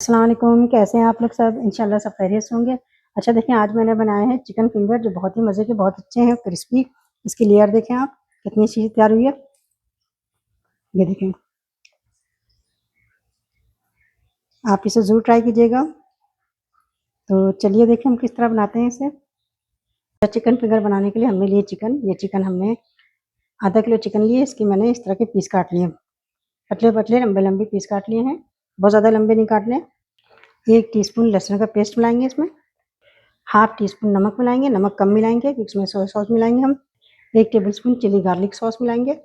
अस्सलाम वालेकुम, कैसे हैं आप लोग सब? इंशाल्लाह सब खैरियत से होंगे। अच्छा देखें, आज मैंने बनाए हैं चिकन फिंगर जो बहुत ही मज़े के, बहुत अच्छे हैं, क्रिस्पी। इसकी लेयर देखें आप कितनी अच्छी तैयार हुई है। ये देखें, आप इसे ज़रूर ट्राई कीजिएगा। तो चलिए देखें हम किस तरह बनाते हैं इसे। चिकन फिंगर बनाने के लिए हमने लिए चिकन। ये चिकन हमने आधा किलो चिकन लिए। इसकी मैंने इस तरह के पीस काट लिए, पतले पतले लंबे लंबे पीस काट लिए हैं, बहुत ज़्यादा लंबे नहीं काटने। 1 टीस्पून लहसुन का पेस्ट मिलाएंगे इसमें। हाफ टी स्पून नमक मिलाएंगे, नमक कम मिलाएंगे क्योंकि इसमें सोया सॉस मिलाएंगे हम। 1 टेबलस्पून चिली गार्लिक सॉस मिलाएंगे।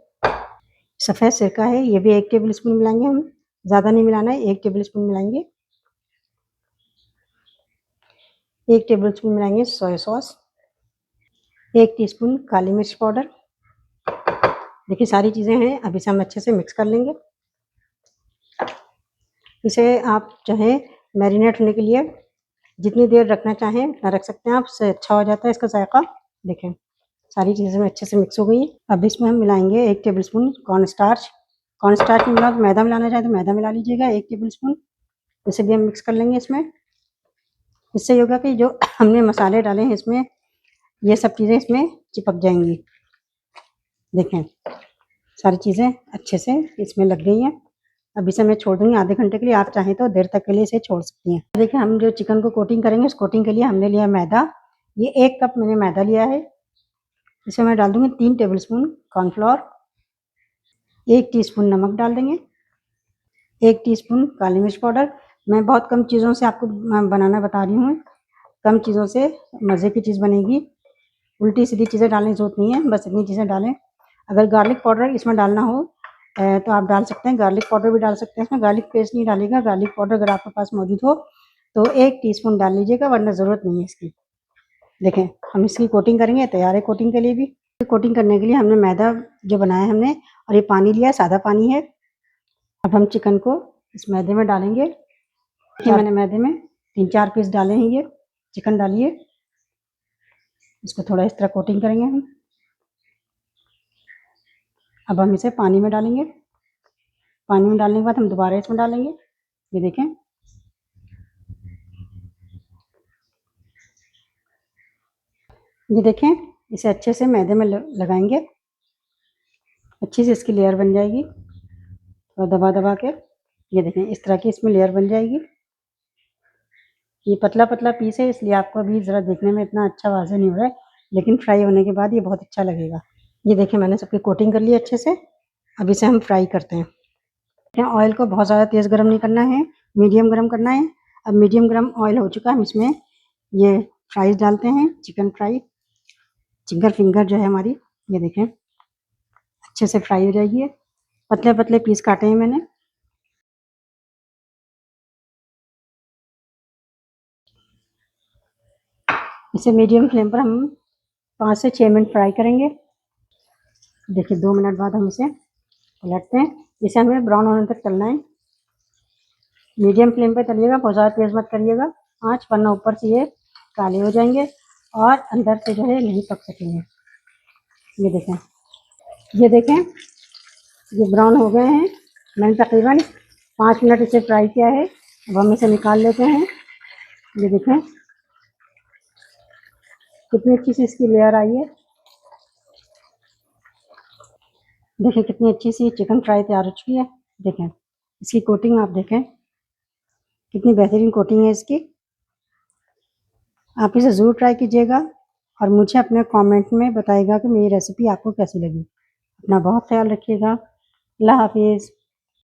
सफ़ेद सिरका है, ये भी 1 टेबलस्पून मिलाएंगे हम, ज़्यादा नहीं मिलाना है, 1 टेबलस्पून मिलाएंगे। 1 टेबलस्पून मिलाएंगे सोया सॉस। 1 टीस्पून काली मिर्च पाउडर। देखिए सारी चीज़ें हैं, अब इसे हम अच्छे से मिक्स कर लेंगे। इसे आप चाहें मैरिनेट होने के लिए जितनी देर रखना चाहें उतना रख सकते हैं आप, उससे अच्छा हो जाता है इसका जायका। देखें सारी चीज़ें में अच्छे से मिक्स हो गई हैं। अब इसमें हम मिलाएंगे 1 टेबलस्पून कॉर्नस्टार्च। कॉर्नस्टार्च मिला तो मैदा मिलाना चाहे तो मैदा मिला लीजिएगा, 1 टेबलस्पून। इसे भी हम मिक्स कर लेंगे इसमें। इससे ये होगा कि जो हमने मसाले डाले हैं इसमें, ये सब चीज़ें इसमें चिपक जाएंगी। देखें सारी चीज़ें अच्छे से इसमें लग गई हैं। अब इसे मैं छोड़ दूँगी आधे घंटे के लिए, आप चाहें तो देर तक के लिए इसे छोड़ सकती हैं। देखिए हम जो चिकन को कोटिंग करेंगे, उस कोटिंग के लिए हमने लिया मैदा। ये 1 कप मैंने मैदा लिया है। इसे मैं डाल दूँगी 3 टेबलस्पून कॉर्नफ्लोर। 1 टीस्पून नमक डाल देंगे। 1 टीस्पून काली मिर्च पाउडर। मैं बहुत कम चीज़ों से आपको बनाना बता रही हूँ, कम चीज़ों से मज़े की चीज़ बनेगी। उल्टी सीधी चीज़ें डालने की ज़रूरत नहीं है, बस इतनी चीज़ें डालें। अगर गार्लिक पाउडर इसमें डालना हो तो आप डाल सकते हैं, गार्लिक पाउडर भी डाल सकते हैं इसमें। गार्लिक पेस्ट नहीं डालेगा, गार्लिक पाउडर अगर आपके पास मौजूद हो तो 1 टीस्पून डाल लीजिएगा, वरना ज़रूरत नहीं है इसकी। देखें हम इसकी कोटिंग करेंगे, तैयार है कोटिंग के लिए भी। कोटिंग करने के लिए हमने मैदा जो बनाया है हमने, और ये पानी लिया है, सादा पानी है। अब हम चिकन को इस मैदे में डालेंगे। ये मैंने मैदे में 3-4 पीस डाले हैं, ये चिकन डालिए। इसको थोड़ा इस तरह कोटिंग करेंगे हम। अब हम इसे पानी में डालेंगे। पानी में डालने के बाद हम दोबारा इसमें डालेंगे। ये देखें ये देखें इसे अच्छे से मैदे में लगाएंगे, अच्छी से इसकी लेयर बन जाएगी। और दबा दबा के ये देखें इस तरह की इसमें लेयर बन जाएगी। ये पतला पतला पीस है, इसलिए आपको अभी ज़रा देखने में इतना अच्छा वाज़ेह नहीं हो रहा है, लेकिन फ्राई होने के बाद ये बहुत अच्छा लगेगा। ये देखें मैंने सबकी कोटिंग कर ली अच्छे से। अब इसे हम फ्राई करते हैं। ऑयल को बहुत ज़्यादा तेज़ गर्म नहीं करना है, मीडियम गर्म करना है। अब मीडियम गर्म ऑयल हो चुका है, हम इसमें ये फ्राइज़ डालते हैं, चिकन फ्राई, चिकन फिंगर जो है हमारी, ये देखें अच्छे से फ्राई हो जाएगी। पतले पतले पीस काटे हैं मैंने। इसे मीडियम फ्लेम पर हम 5 से 6 मिनट फ्राई करेंगे। देखिए 2 मिनट बाद हम इसे पलटते हैं। इसे हमें ब्राउन होने तक तलना है। मीडियम फ्लेम पे तलिएगा, बहुत ज़्यादा तेज़ मत करिएगा आँच, वरना ऊपर से ये काले हो जाएंगे और अंदर से जो है नहीं पक सकेंगे। ये देखें ये ब्राउन हो गए हैं। मैंने तकरीबन 5 मिनट इसे फ्राई किया है। अब हम इसे निकाल लेते हैं। ये देखें कितनी अच्छी सी इसकी लेयर आई है। देखें कितनी अच्छी सी चिकन फ्राई तैयार हो चुकी है। देखें इसकी कोटिंग आप देखें कितनी बेहतरीन कोटिंग है इसकी। आप इसे ज़रूर ट्राई कीजिएगा और मुझे अपने कमेंट में बताइएगा कि मेरी रेसिपी आपको कैसी लगी। अपना बहुत ख्याल रखिएगा। अल्लाह हाफिज़।